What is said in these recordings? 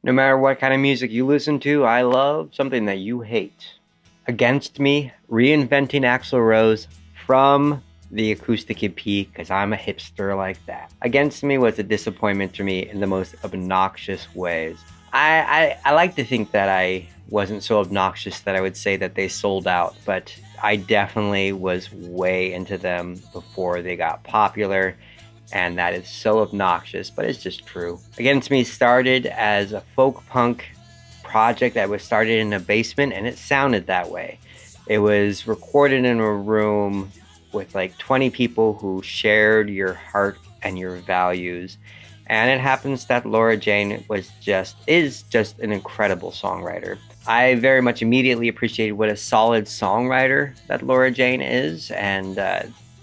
No matter what kind of music you listen to, I love something that you hate. Against Me, Reinventing Axl Rose from the acoustic EP, because I'm a hipster like that. Against Me was a disappointment to me in the most obnoxious ways. I like to think that I wasn't so obnoxious that I would say that they sold out, but I definitely was way into them before they got popular, and that is so obnoxious, but it's just true. Against Me started as a folk punk project that was started in a basement, and it sounded that way. It was recorded in a room with like 20 people who shared your heart and your values. And it happens that Laura Jane is just an incredible songwriter. I very much immediately appreciated what a solid songwriter that Laura Jane is, and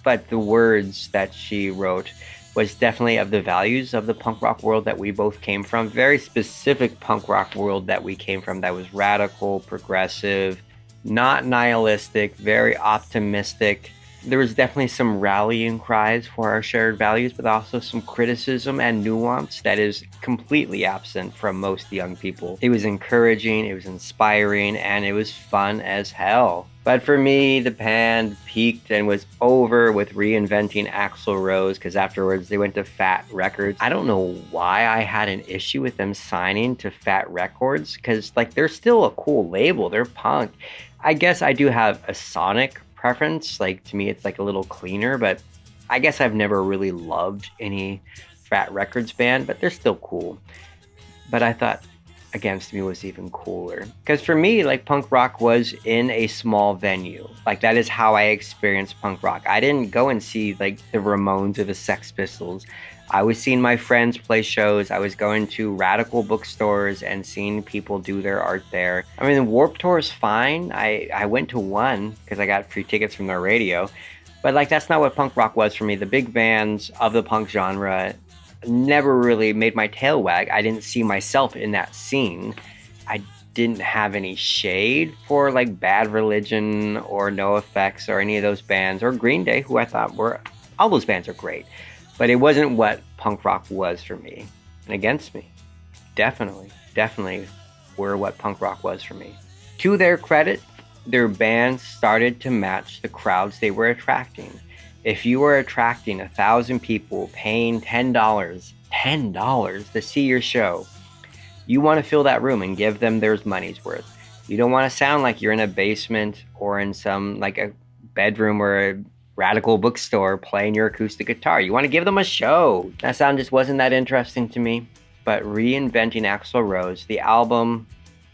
but the words that she wrote was definitely of the values of the punk rock world that we both came from. Very specific punk rock world that we came from that was radical, progressive, not nihilistic, very optimistic. There was definitely some rallying cries for our shared values, but also some criticism and nuance that is completely absent from most young people. It was encouraging, it was inspiring, and it was fun as hell. But for me, the band peaked and was over with Reinventing Axl Rose, because afterwards they went to Fat Records. I don't know why I had an issue with them signing to Fat Records, because like they're still a cool label, they're punk. I guess I do have a sonic preference. Like to me, it's like a little cleaner, but I guess I've never really loved any Fat Records band, but they're still cool. But I thought Against Me was even cooler. Because for me, like punk rock was in a small venue. Like that is how I experienced punk rock. I didn't go and see like the Ramones or the Sex Pistols. I was seeing my friends play shows. I was going to radical bookstores and seeing people do their art there. I mean, the Warped Tour is fine. I went to one because I got free tickets from their radio. But like that's not what punk rock was for me. The big bands of the punk genre never really made my tail wag. I didn't see myself in that scene. I didn't have any shade for like Bad Religion or NoFX or any of those bands, or Green Day, who I thought were, all those bands are great. But it wasn't what punk rock was for me. And Against Me, definitely were what punk rock was for me. To their credit, their bands started to match the crowds they were attracting. If you were attracting 1,000 people paying $10 to see your show, you want to fill that room and give them their money's worth. You don't want to sound like you're in a basement or in some like a bedroom or a radical bookstore playing your acoustic guitar. You want to give them a show. That sound just wasn't that interesting to me. But Reinventing Axl Rose, the album,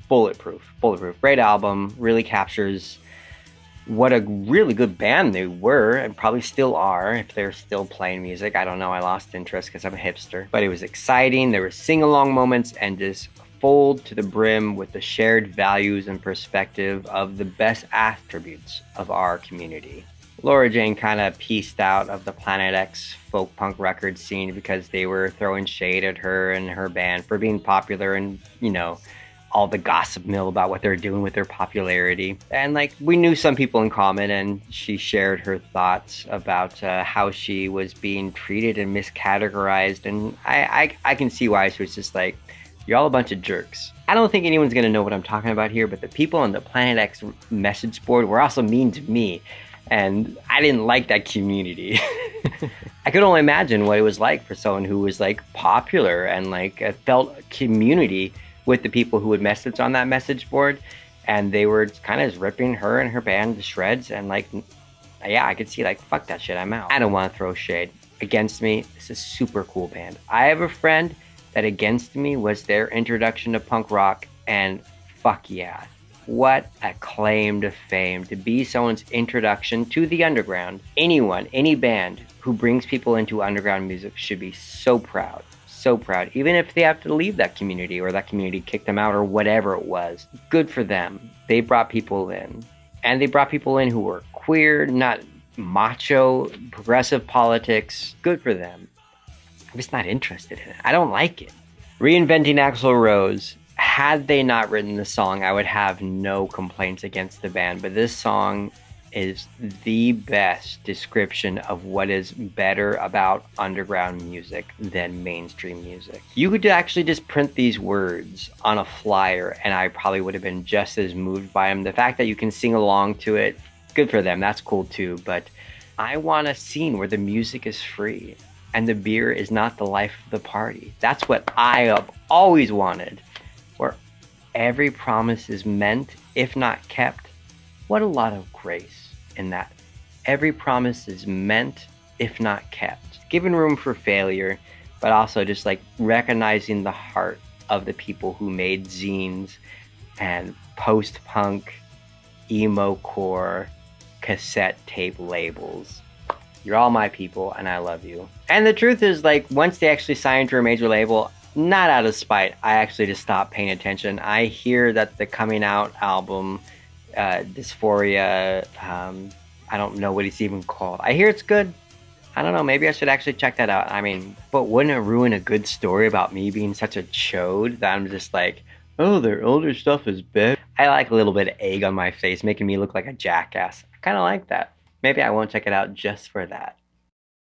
bulletproof, great album, really captures what a really good band they were and probably still are if they're still playing music. I don't know, I lost interest because I'm a hipster. But it was exciting, there were sing-along moments, and just full to the brim with the shared values and perspective of the best attributes of our community. Laura Jane kind of pieced out of the Planet X folk punk record scene because they were throwing shade at her and her band for being popular and, you know, all the gossip mill about what they're doing with their popularity. And like we knew some people in common, and she shared her thoughts about how she was being treated and miscategorized. And I can see why she was just like, you're all a bunch of jerks. I don't think anyone's gonna know what I'm talking about here, but the people on the Planet X message board were also mean to me. And I didn't like that community. I could only imagine what it was like for someone who was like popular and like felt community with the people who would message on that message board, and they were kind of ripping her and her band to shreds. And like, yeah, I could see like, fuck that shit, I'm out. I don't want to throw shade. Against Me is a super cool band. I have a friend that Against Me was their introduction to punk rock, and fuck yeah. What a claim to fame to be someone's introduction to the underground. Anyone, any band who brings people into underground music should be so proud. So proud, even if they have to leave that community or that community kicked them out or whatever it was. Good for them. They brought people in. And they brought people in who were queer, not macho, progressive politics. Good for them. I'm just not interested in it. I don't like it. Reinventing Axl Rose. Had they not written the song, I would have no complaints against the band. But this song is the best description of what is better about underground music than mainstream music. You could actually just print these words on a flyer and I probably would have been just as moved by them. The fact that you can sing along to it, good for them, that's cool too, but I want a scene where the music is free and the beer is not the life of the party. That's what I have always wanted, where every promise is meant, if not kept. What a lot of grace in that. Every promise is meant, if not kept. Giving room for failure, but also just like recognizing the heart of the people who made zines and post-punk, emo-core, cassette tape labels. You're all my people and I love you. And the truth is, like, once they actually signed to a major label, not out of spite, I actually just stopped paying attention. I hear that the coming out album, Dysphoria, I don't know what it's even called. I hear it's good. I don't know, maybe I should actually check that out. I mean, but wouldn't it ruin a good story about me being such a chode that I'm just like, oh, their older stuff is better? I like a little bit of egg on my face, making me look like a jackass. I kind of like that. Maybe I won't check it out just for that.